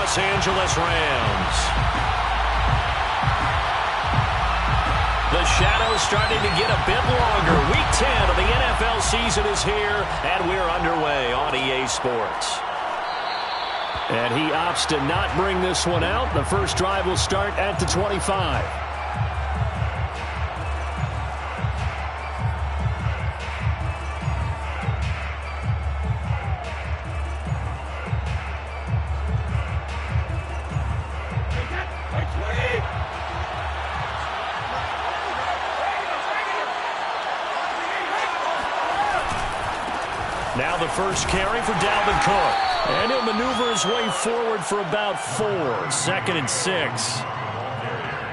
Los Angeles Rams. The shadow's starting to get a bit longer. Week 10 of the NFL season is here, and we're underway on EA Sports. And he opts to not bring this one out. The first drive will start at the 25. Now the first carry for Dalvin Cook. And he'll maneuver his way forward for about 4. 2nd and 6.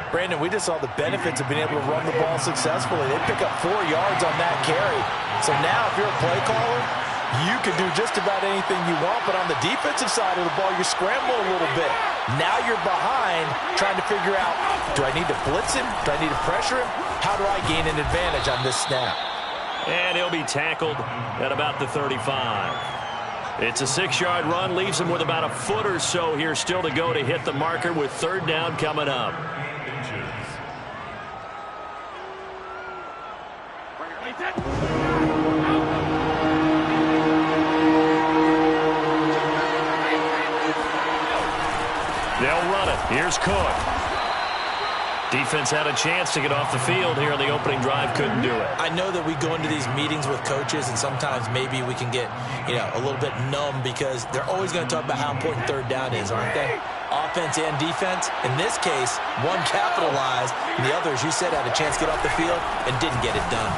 Brandon, we just saw the benefits of being able to run the ball successfully. They pick up 4 yards on that carry. So now if you're a play caller, you can do just about anything you want. But on the defensive side of the ball, you're scrambling a little bit. Now you're behind trying to figure out, do I need to blitz him? Do I need to pressure him? How do I gain an advantage on this snap? And he'll be tackled at about the 35. It's a 6-yard run, leaves him with about a foot or so here still to go to hit the marker with 3rd down coming up. They'll run it. Here's Cook. Defense had a chance to get off the field here in the opening drive, couldn't do it. I know that we go into these meetings with coaches, and sometimes maybe we can get, a little bit numb because they're always going to talk about how important 3rd down is, aren't they? Offense and defense. In this case, one capitalized, and the other, as you said, had a chance to get off the field and didn't get it done.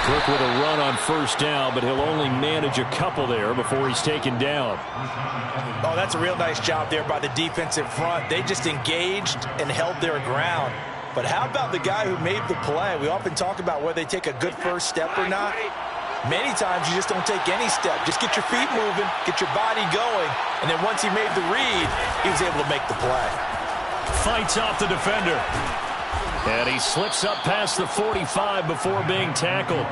Cook with a run on 1st down, but he'll only manage a couple there before he's taken down. Oh, that's a real nice job there by the defensive front. They just engaged and held their ground. But how about the guy who made the play? We often talk about whether they take a good first step or not. Many times you just don't take any step. Just get your feet moving, get your body going, and then once he made the read, he was able to make the play. Fights off the defender. And he slips up past the 45 before being tackled.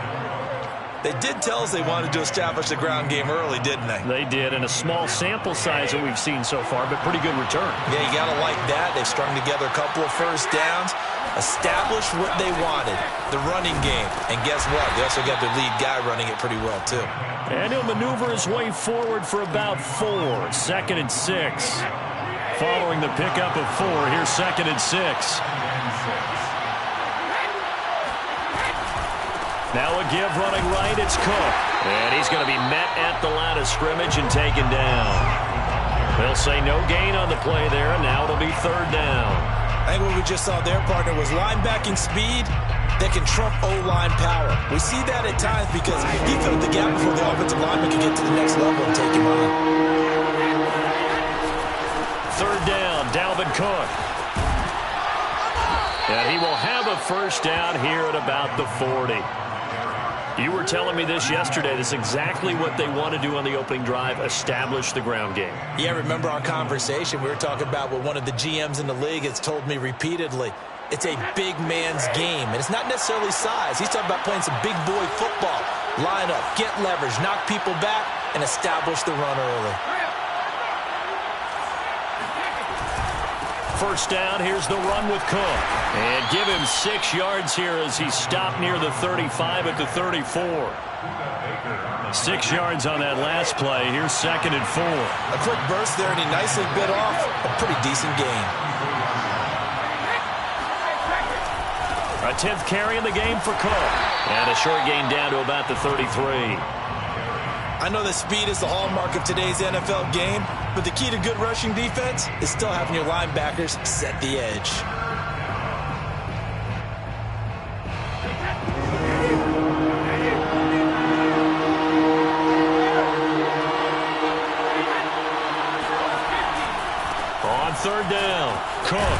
They did tell us they wanted to establish the ground game early, didn't they? They did, and a small sample size that we've seen so far, but pretty good return. Yeah, you got to like that. They've strung together a couple of 1st downs, established what they wanted, the running game. And guess what? They also got their lead guy running it pretty well, too. And he'll maneuver his way forward for about 4. 2nd and 6. Following the pickup of 4, here's 2nd and 6. Now a give running right, it's Cook. And he's going to be met at the line of scrimmage and taken down. They'll say no gain on the play there, and now it'll be 3rd down. I think what we just saw there, partner, was linebacking speed that can trump O-line power. We see that at times because he filled the gap before the offensive lineman could get to the next level and take him on. 3rd down, Dalvin Cook. And he will have a 1st down here at about the 40. You were telling me this yesterday. This is exactly what they want to do on the opening drive, establish the ground game. Yeah, remember our conversation. We were talking about what one of the GMs in the league has told me repeatedly. It's a big man's game, and it's not necessarily size. He's talking about playing some big boy football. Line up, get leverage, knock people back, and establish the run early. 1st down, here's the run with Cook. And give him 6 yards here as he stopped near the 35 at the 34. 6 yards on that last play. Here's 2nd and 4. A quick burst there, and he nicely bit off a pretty decent gain. A 10th carry in the game for Cook. And a short gain down to about the 33. I know that speed is the hallmark of today's NFL game, but the key to good rushing defense is still having your linebackers set the edge. On 3rd down, Cook.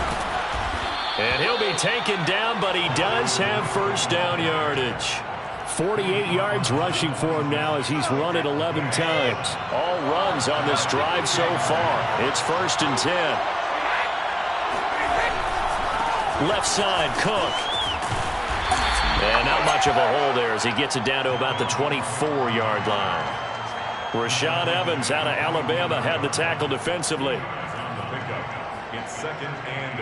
And he'll be taken down, but he does have 1st down yardage. 48 yards rushing for him now as he's run it 11 times. All runs on this drive so far. It's 1st and 10. Left side, Cook. And not much of a hole there as he gets it down to about the 24-yard line. Rashaan Evans out of Alabama had the tackle defensively. On the pickup, it's 2nd and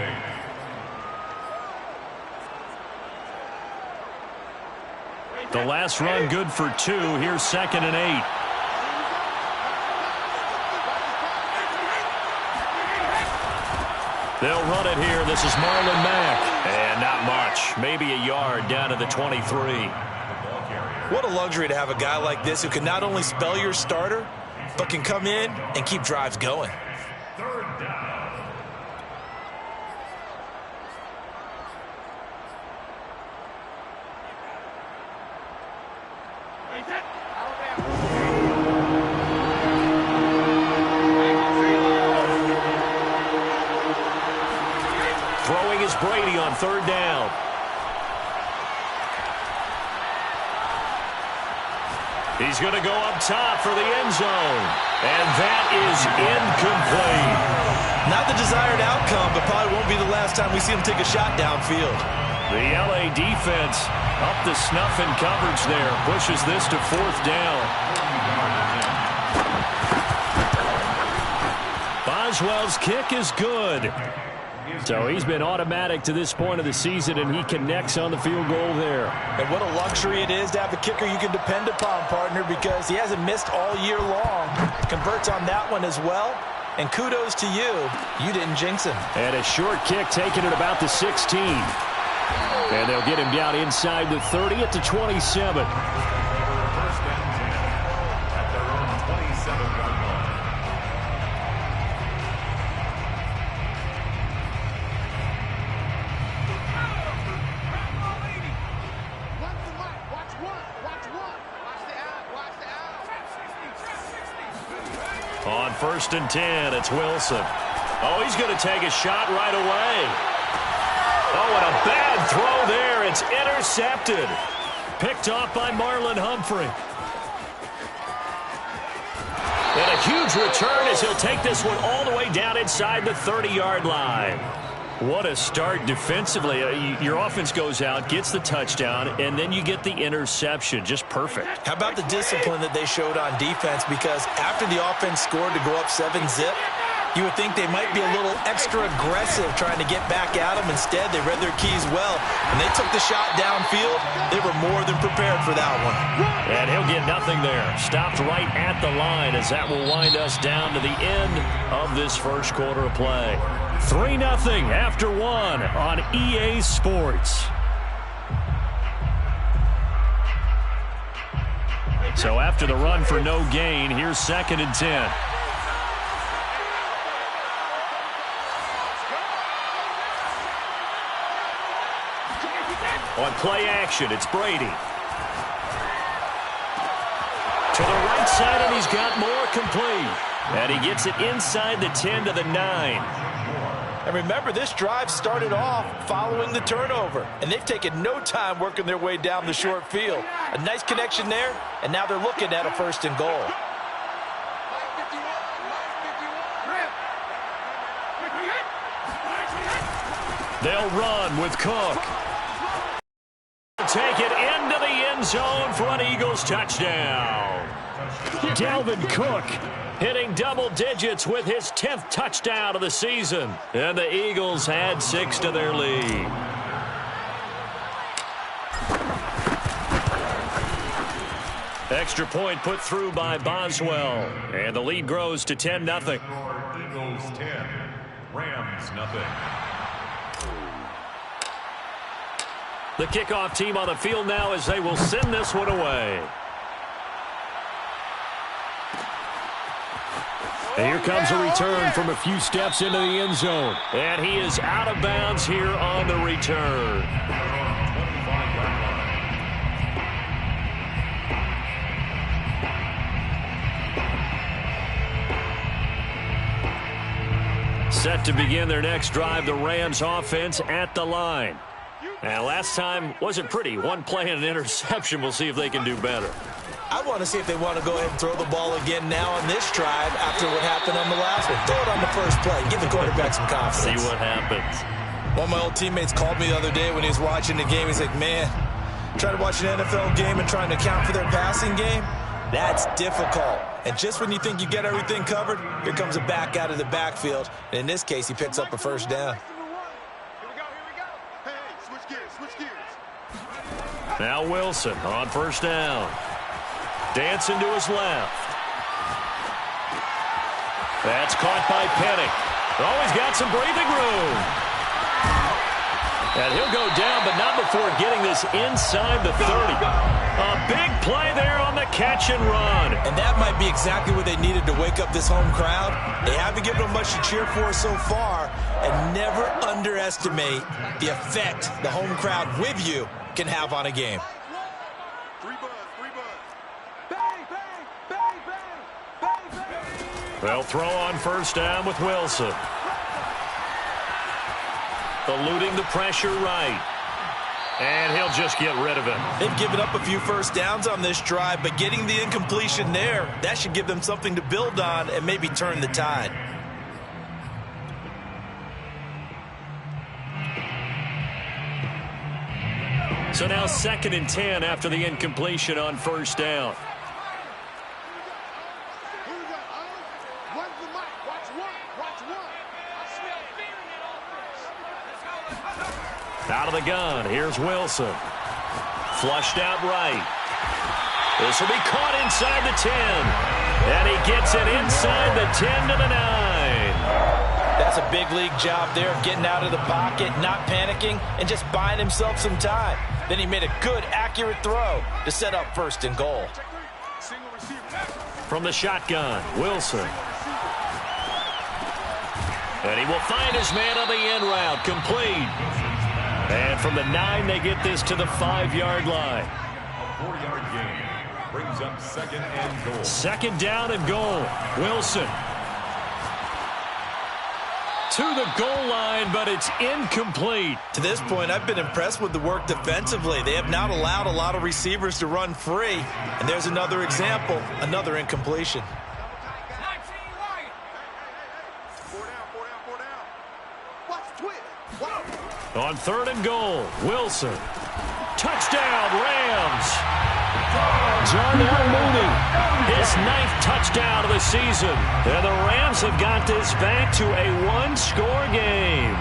8. The last run good for 2. Here's 2nd and 8. They'll run it here. This is Marlon Mack. And not much. Maybe a yard down to the 23. What a luxury to have a guy like this who can not only spell your starter, but can come in and keep drives going. 3rd down. Throwing is Brady on 3rd down. He's going to go up top for the end zone. And that is incomplete. Not the desired outcome, but probably won't be the last time we see him take a shot downfield. The LA defense up to snuff in coverage there. Pushes this to 4th down. Boswell's kick is good. So he's been automatic to this point of the season, and he connects on the field goal there. And what a luxury it is to have a kicker you can depend upon, partner, because he hasn't missed all year long. Converts on that one as well. And kudos to you. You didn't jinx him. And a short kick taken at about the 16. And they'll get him down inside the 30 at the 27. First and 10 at their own 27-yard line. On 1st and 10, it's Wilson. Oh, he's going to take a shot right away. Oh, and a bad throw there. It's intercepted. Picked off by Marlon Humphrey. And a huge return as he'll take this one all the way down inside the 30-yard line. What a start defensively. Your offense goes out, gets the touchdown, and then you get the interception. Just perfect. How about the discipline that they showed on defense? Because after the offense scored to go up 7-zip, you would think they might be a little extra aggressive trying to get back at them. Instead, they read their keys well. When they took the shot downfield, they were more than prepared for that one. And he'll get nothing there. Stopped right at the line as that will wind us down to the end of this first quarter of play. 3-0 after 1 on EA Sports. So after the run for no gain, here's 2nd and 10. On play action, it's Brady. To the right side, and he's got more complete. And he gets it inside the 10 to the 9. And remember, this drive started off following the turnover. And they've taken no time working their way down the short field. A nice connection there, and now they're looking at a 1st and goal. They'll run with Cook. Take it into the end zone for an Eagles touchdown. Dalvin Cook hitting double digits with his 10th touchdown of the season. And the Eagles add 6 to their lead. Extra point put through by Boswell. And the lead grows to 10-0. Eagles 10, Rams nothing. The kickoff team on the field now as they will send this one away. And here comes a return from a few steps into the end zone. And he is out of bounds here on the return. 25-yard line. Set to begin their next drive, the Rams offense at the line. Now, last time wasn't pretty. One play and an interception. We'll see if they can do better. I want to see if they want to go ahead and throw the ball again now on this drive after what happened on the last one. Throw it on the first play. Give the quarterback some confidence. See what happens. One of my old teammates called me the other day when he was watching the game. He's like, man, trying to watch an NFL game and trying to account for their passing game, that's difficult. And just when you think you get everything covered, here comes a back out of the backfield. And in this case, he picks up a first down. Now Wilson on first down. Dancing to his left. That's caught by Penning. Oh, he's got some breathing room. And he'll go down, but not before getting this inside the 30. A big play there on the catch and run. And that might be exactly what they needed to wake up this home crowd. They haven't given them much to cheer for so far. And never underestimate the effect the home crowd with you can have on a game. They'll throw on first down with Wilson. Eluding the pressure right. And he'll just get rid of it. They've given up a few first downs on this drive, but getting the incompletion there, that should give them something to build on and maybe turn the tide. So now 2nd and 10 after the incompletion on first down. Out of the gun, here's Wilson. Flushed out right. This will be caught inside the 10. And he gets it inside the 10 to the 9. That's a big league job there of getting out of the pocket, not panicking, and just buying himself some time. Then he made a good, accurate throw to set up 1st and goal. From the shotgun, Wilson. And he will find his man on the end route, complete. And from the 9, they get this to the 5-yard line. A 4-yard gain brings up 2nd and goal. 2nd down and goal. Wilson. To the goal line, but it's incomplete. To this point, I've been impressed with the work defensively. They have not allowed a lot of receivers to run free. And there's another example, another incompletion. On 3rd and goal, Wilson. Touchdown, Rams. Darnell Mooney, his 9th touchdown of the season. And the Rams have got this back to a 1-score game.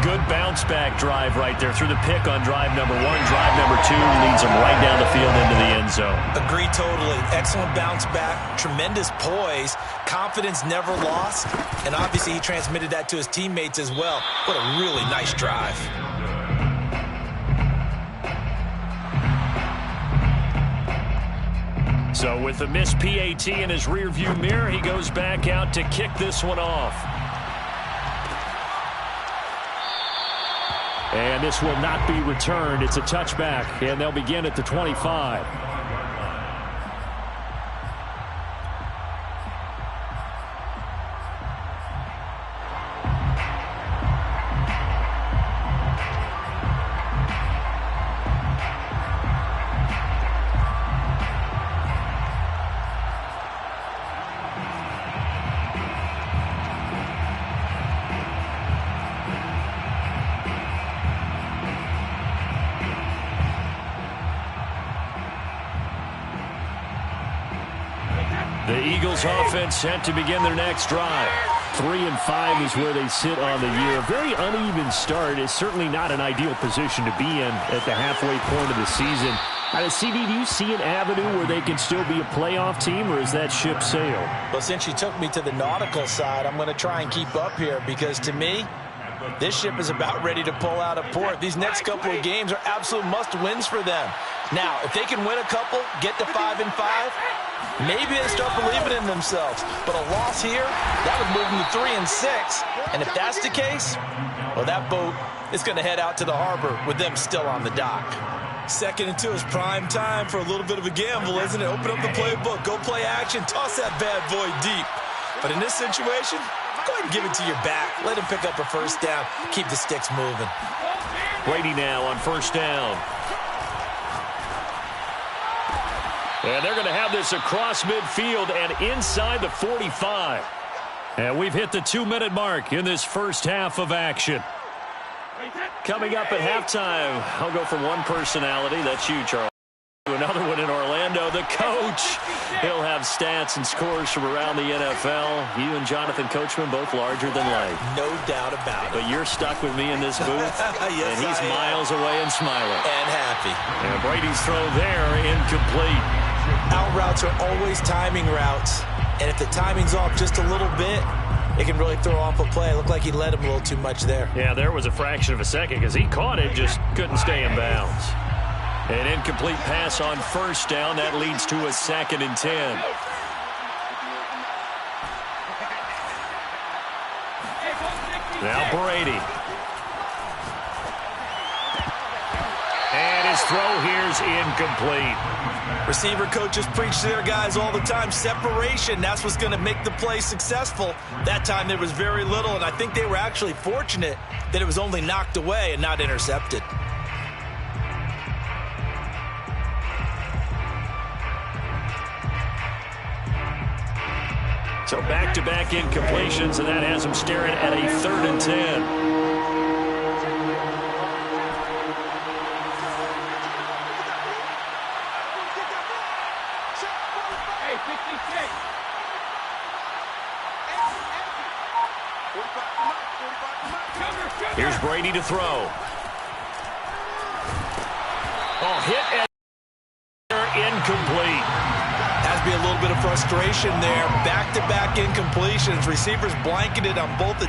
Good bounce-back drive right there through the pick on drive number 1. Drive number 2 leads them right down the field into the end zone. Agree totally. Excellent bounce-back, tremendous poise, confidence never lost, and obviously he transmitted that to his teammates as well. What a really nice drive. So with the missed PAT in his rearview mirror, he goes back out to kick this one off. And this will not be returned. It's a touchback, and they'll begin at the 25. The Eagles offense set to begin their next drive. 3-5 is where they sit on the year. A very uneven start. It's certainly not an ideal position to be in at the halfway point of the season. CD, do you see an avenue where they can still be a playoff team, or is that ship sailed? Well, since you took me to the nautical side, I'm going to try and keep up here because to me, this ship is about ready to pull out of port. These next couple of games are absolute must-wins for them. Now, if they can win a couple, get to 5-5, maybe they start believing in themselves. But a loss here, that would move them to 3-6. And if that's the case, well, that boat is going to head out to the harbor with them still on the dock. 2nd and 2 is prime time for a little bit of a gamble, isn't it? Open up the playbook, go play action, toss that bad boy deep. But in this situation, go ahead and give it to your back. Let him pick up a first down. Keep the sticks moving. Brady now on first down. And they're going to have this across midfield and inside the 45. And we've hit the 2-minute mark in this first half of action. Coming up at halftime, I'll go for one personality. That's you, Charles. Another one in Orlando. The coach, he'll have stats and scores from around the NFL. You and Jonathan Coachman both larger than life. No doubt about it. But you're stuck with me in this booth. Yes, and he's miles away and smiling. And happy. And Brady's throw there, incomplete. Out routes are always timing routes. And if the timing's off just a little bit, it can really throw off a play. It looked like he led him a little too much there. Yeah, there was a fraction of a second because he caught it, just couldn't stay in bounds. An incomplete pass on first down. That leads to a 2nd and 10. Now Brady. And his throw here's incomplete. Receiver coaches preach to their guys all the time. Separation, that's what's going to make the play successful. That time there was very little, and I think they were actually fortunate that it was only knocked away and not intercepted. So back-to-back incompletions, and that has him staring at a 3rd and 10. Here's Brady to throw. Oh, hit and incomplete. Has to be a little bit of frustration there. Back-to-back incompletions. Receivers blanketed on both the